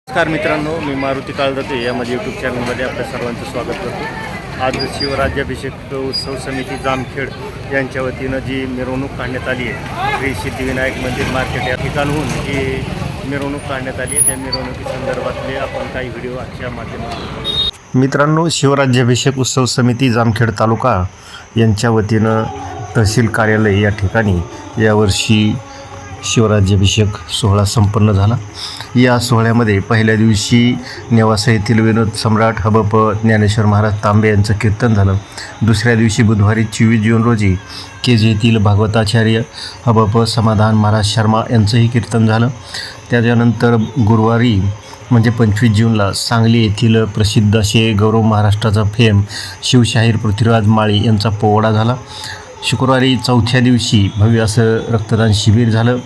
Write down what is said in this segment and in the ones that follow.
नमस्कार मित्रांनो, मी मारुती काळजाते या माझ्या यूट्यूब चॅनलमध्ये आपल्या सर्वांचं स्वागत करतो। आज शिवराज्याभिषेक उत्सव समिती जामखेड यांच्या वतीनं जी मिरवणूक काढण्यात आली आहे, श्री सिद्धिविनायक मंदिर मार्केट या ठिकाणहून जी मिरवणूक काढण्यात आली आहे, त्या मिरवणुकी संदर्भातले आपण काही व्हिडिओ आजच्या माध्यमातून। मित्रांनो, शिवराज्याभिषेक उत्सव समिती जामखेड तालुका यांच्या वतीनं तहसील कार्यालय या ठिकाणी यावर्षी शिवराज्याभिषेक सोहळा संपन्न झाला। या सोहळ्यामध्ये पहिल्या दिवशी नेवासा येथील विनोद सम्राट हबप ज्ञानेश्वर महाराज तांबे यांचं कीर्तन झालं। दुसऱ्या दिवशी बुधवारी 24 जून रोजी केज येथील भागवताचार्य हबप समाधान महाराज शर्मा यांचंही कीर्तन झालं। त्याच्यानंतर गुरुवारी म्हणजे 25 जूनला सांगली येथील प्रसिद्ध असे गौरव महाराष्ट्राचा फेम शिवशाहीर पृथ्वीराज माळी यांचा पोवाडा झाला। शुक्रवारी चौथ्या दिवशी भव्य असं रक्तदान शिबिर झालं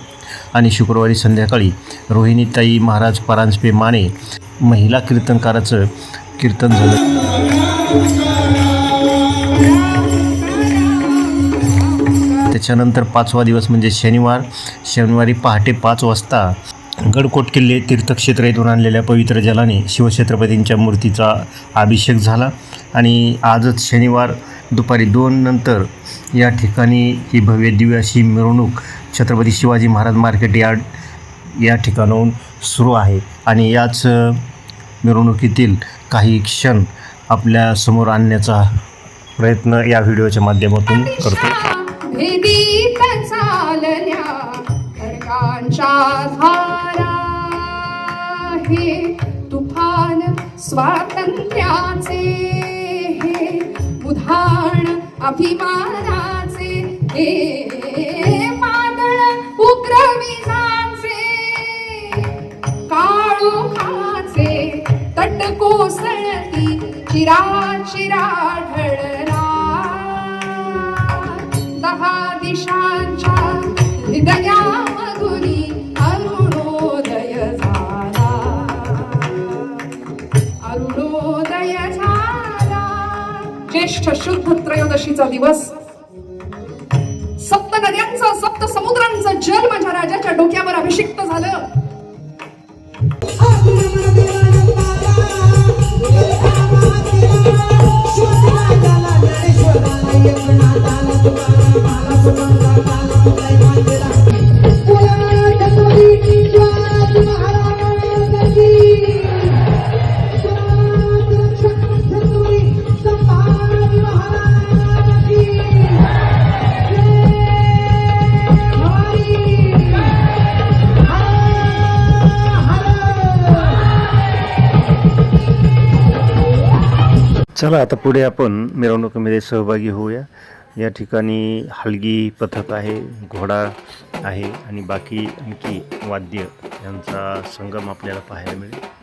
आणि शुक्रवारी संध्याकाळी रोहिणीताई महाराज परांजपे माने महिला कीर्तनकाराचं कीर्तन झालं। त्याच्यानंतर 5वा दिवस म्हणजे शनिवारी पहाटे 5 वाजता गडकोट किल्ले तीर्थक्षेत्र येथून आणलेल्या पवित्र जलाने शिवछत्रपतींच्या मूर्तीचा अभिषेक झाला आणि आजच शनिवार दुपारी 2 नंतर या ठिकाणी ही भव्य दिव्य अशी मिरवणूक छत्रपती शिवाजी महाराज मार्केट यार्ड या ठिकाणाहून सुरू आहे आणि याच मिरवणुकीतील काही क्षण आपल्या समोर आणण्याचा प्रयत्न या व्हिडिओच्या माध्यमातून करतो। तुफान स्वातंत्र्याचे हे उधाण अभिमानाचे हे पातळ उग्र विजांचे काळोखाचे तट कोसळती चिरा ढळला 10 दिशांच्या हृदयामधुनी अरुणोदय झाला। ज्येष्ठ शुद्ध त्रयोदशीचा दिवस, सप्त नद्यांचं सप्त समुद्रांचं जल माझ्या राजाच्या डोक्यावर अभिषिक्त झालं। चला आता पुढे आपण मिरवणुकीमध्ये सहभागी होऊया। या ठिकाणी हलगी पथक आहे, घोडा आहे आणि बाकी आणखी वाद्य यांचा संगम आपल्याला पाहायला मिळेल।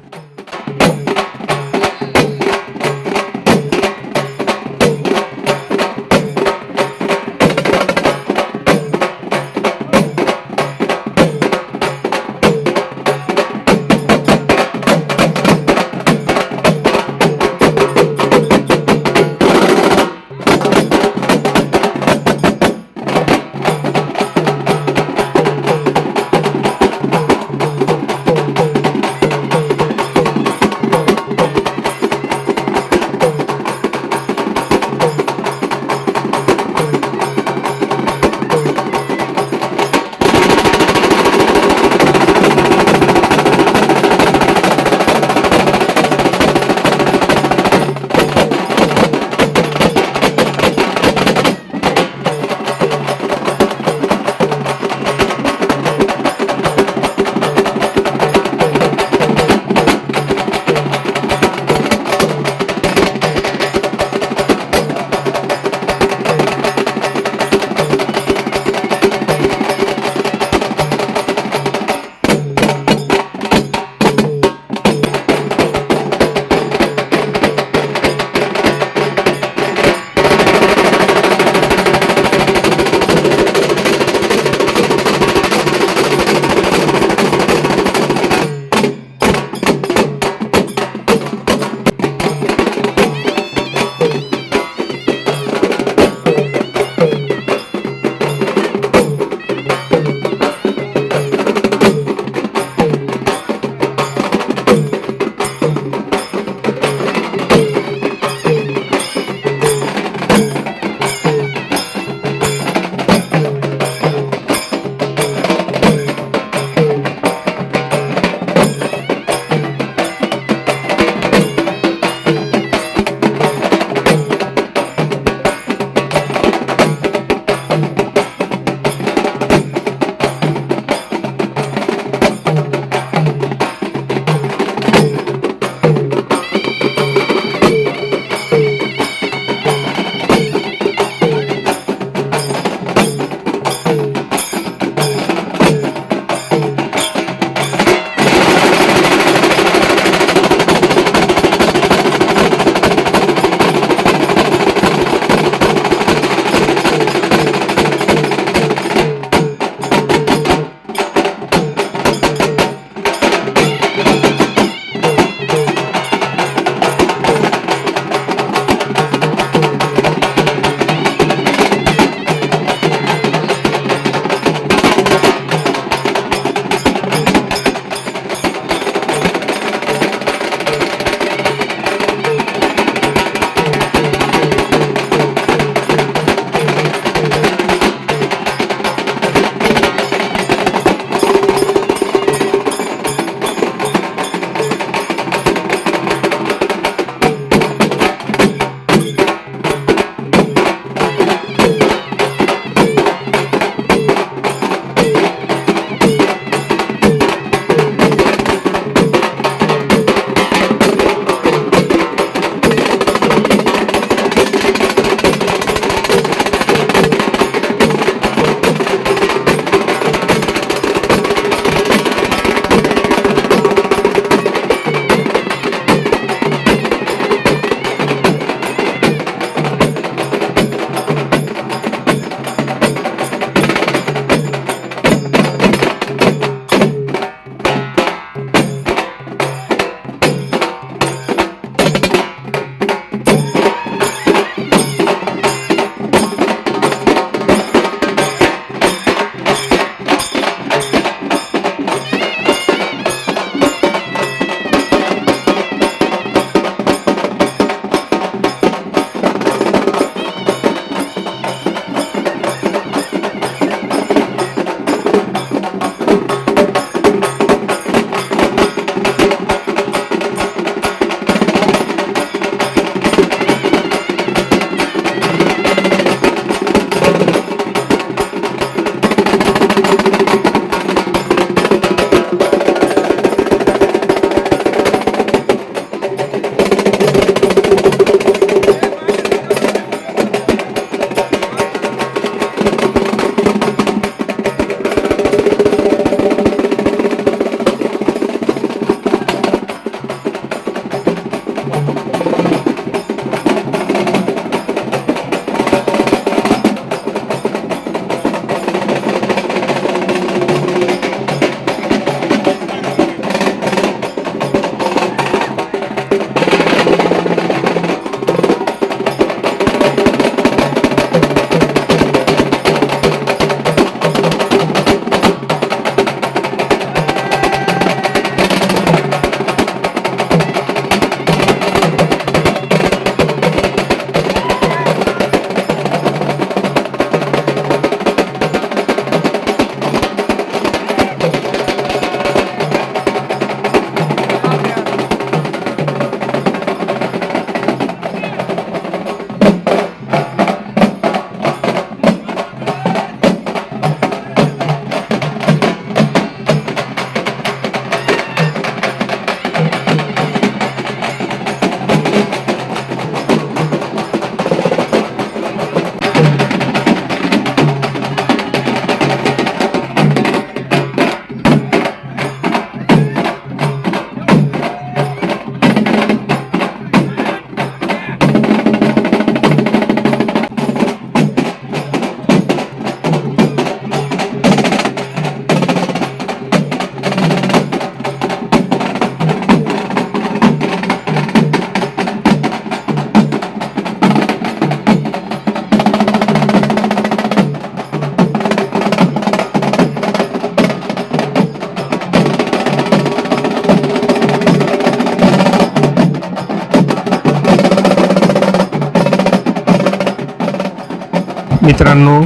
मित्रांनो,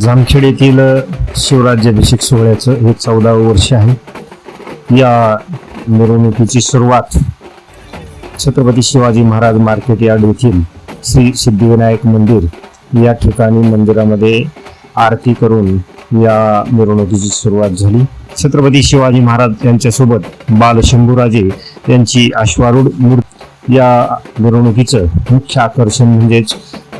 जामखेड येथील शिवराज्याभिषेक सोहळ्याचं हे 14वं वर्ष आहे. या मिरवणुकीची सुरुवात छत्रपती शिवाजी महाराज मार्केट यार्ड येथील श्री सिद्धिविनायक मंदिर या ठिकाणी मंदिरामध्ये आरती करून या मिरवणुकीची सुरुवात झाली. छत्रपती शिवाजी महाराज यांच्यासोबत बालशंभूराजे यांची अश्वारूढ मूर्ती. या मिरवणुकीचं मुख्य आकर्षण म्हणजेच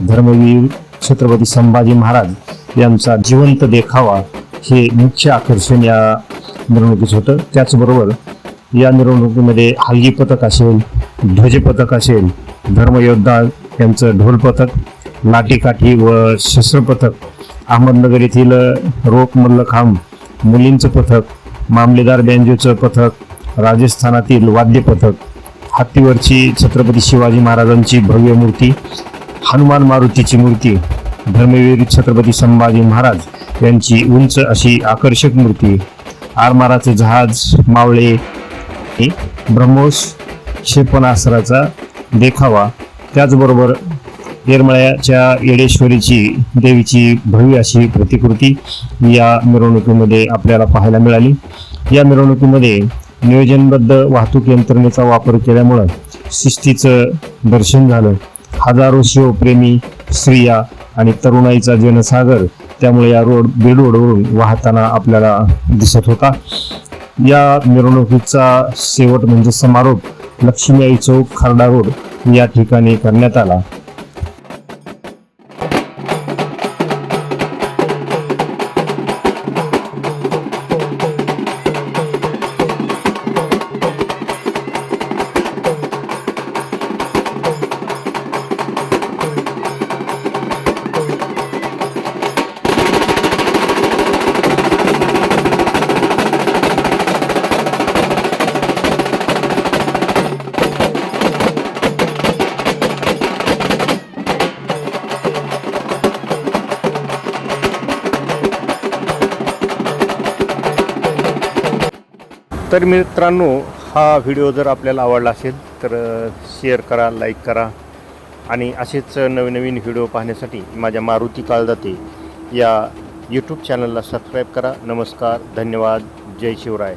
धर्मवीर छत्रपती संभाजी महाराज यांचा जिवंत देखावा हे मुख्य आकर्षण या मिरवणुकीचं होतं. त्याचबरोबर या मिरवणुकीमध्ये हलगी पथक असेल, ध्वज पथक असेल, धर्मयोद्धा यांचं ढोल पथक, लाठीकाठी व शस्त्र पथक, अहमदनगर येथील रोप मल्लखांब मुलींचं पथक, मामलेदार बँजोचं पथक, राजस्थानातील वाद्य पथक, हत्तीवरची छत्रपती शिवाजी महाराजांची भव्य मूर्ती, हनुमान मारुतीची मूर्ती, धर्मवीर छत्रपती संभाजी महाराज यांची उंच अशी आकर्षक मूर्ती, आरमाराचे जहाज, मावळे, ब्रह्मोस क्षेपणास्त्राचा देखावा, त्याचबरोबर येरमळ्याच्या येडेश्वरीची देवीची भव्य अशी प्रतिकृती या मिरवणुकीमध्ये आपल्याला पाहायला मिळाली. या मिरवणुकीमध्ये नियोजनबद्ध वाहतूक यंत्रणेचा वापर केल्यामुळं शिस्तीचं दर्शन झालं. हजारो शिवप्रेमी स्त्रिया आणि तरुणाईचा जनसागर त्यामुळे या बेड रोडवरून वाहताना आपल्याला दिसत होता. या मिरवणुकीचा शेवट म्हणजे समारोप लक्ष्मीआई चौक, खारडा रोड या ठिकाणी करण्यात आला. तर मित्रांनो, हा व्हिडिओ जर आपल्याला आवडला असेल तर शेअर करा, लाईक करा आणि असेच नवीन व्हिडिओ पाहण्यासाठी माझ्या मारुती काळदाते या यूट्यूब चॅनलला सबस्क्राईब करा. नमस्कार, धन्यवाद, जय शिवराय.